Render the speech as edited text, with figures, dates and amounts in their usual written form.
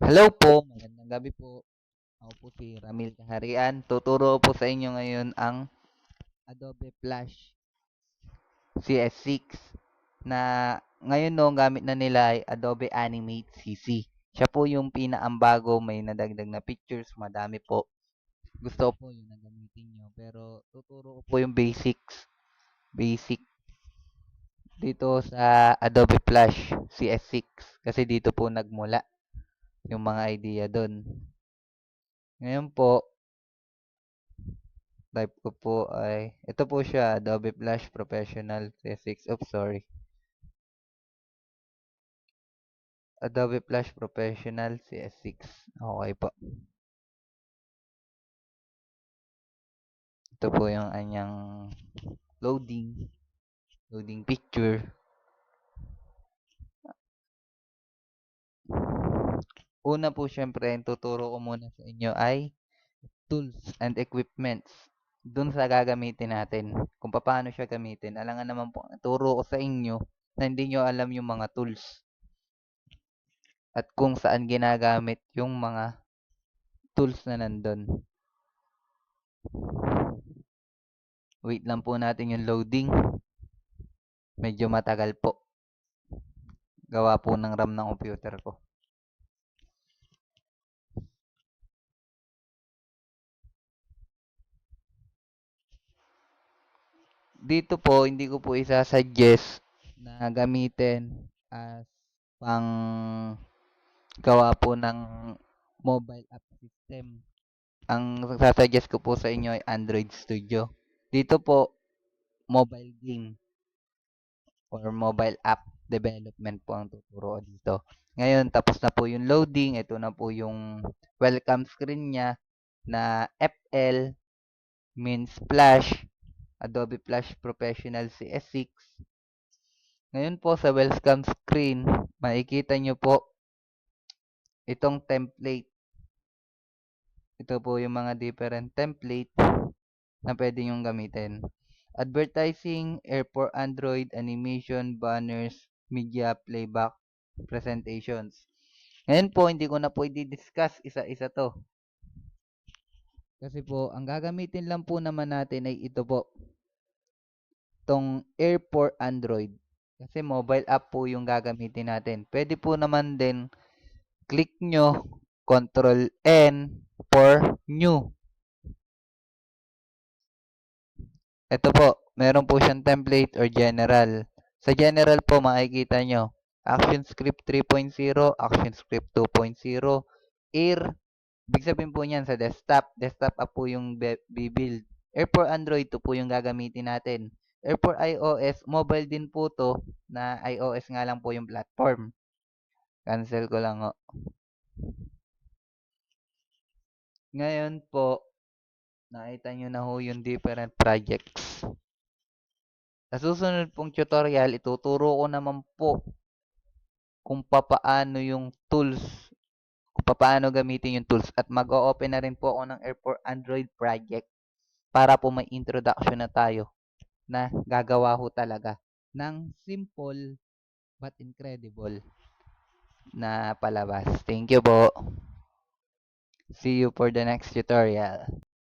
Hello po, magandang gabi po. Ako po si Ramil Kaharian. Tuturo po sa inyo ngayon ang Adobe Flash CS6 na ngayon no, ang gamit na nila ay Adobe Animate CC. Siya po yung pinaambago, may nadagdag na pictures, madami po. Gusto ko po yung nagamitin nyo, pero tuturo ko po yung basic dito sa Adobe Flash CS6 kasi dito po nagmula yung mga idea doon. Ngayon po, type ko po ay, ito po siya, Adobe Flash Professional CS6. Oops, sorry. Adobe Flash Professional CS6. Okay po. Ito po yung anyang loading picture. Una po syempre, ang tuturo ko muna sa inyo ay tools and equipments. Dun sa gagamitin natin. Kung paano siya gamitin. Alangan naman po, turo ko sa inyo na hindi nyo alam yung mga tools at kung saan ginagamit yung mga tools na nandun. Wait lang po natin yung loading. Medyo matagal po. Gawa po ng RAM ng computer ko. Dito po, hindi ko po isa-suggest na gamitin as pang gawa po ng mobile app system. Ang sasuggest ko po sa inyo ay Android Studio. Dito po, mobile game or mobile app development po ang tuturo dito. Ngayon, tapos na po yung loading. Ito na po yung welcome screen niya na FL means Flash, Adobe Flash Professional CS6. Ngayon po sa welcome screen, makikita nyo po itong template. Ito po yung mga different template na pwede nyong gamitin. Advertising, airport Android, animation, banners, media, playback, presentations. Ngayon po, hindi ko na po i-discuss isa-isa to. Kasi po, ang gagamitin lang po naman natin ay ito po. Itong airport Android. Kasi mobile app po yung gagamitin natin. Pwede po naman din click nyo Control N for new. Ito po, meron po siyang template or general. Sa general po makikita nyo, ActionScript 3.0, ActionScript 2.0, Air, ibig sabihin po niyan sa desktop app po yung bibuild. Air for Android to po yung gagamitin natin. Air for iOS, mobile din po to, na iOS nga lang po yung platform. Cancel ko lang o. Ngayon po, nakita nyo na ho yung different projects. Sa susunod pong tutorial, ituturo ko naman po kung papaano yung tools, kung papaano gamitin yung tools at mag-o-open na rin po ako ng Airport Android project para po may introduction na tayo na gagawa ho talaga ng simple but incredible na palabas. Thank you po. See you for the next tutorial.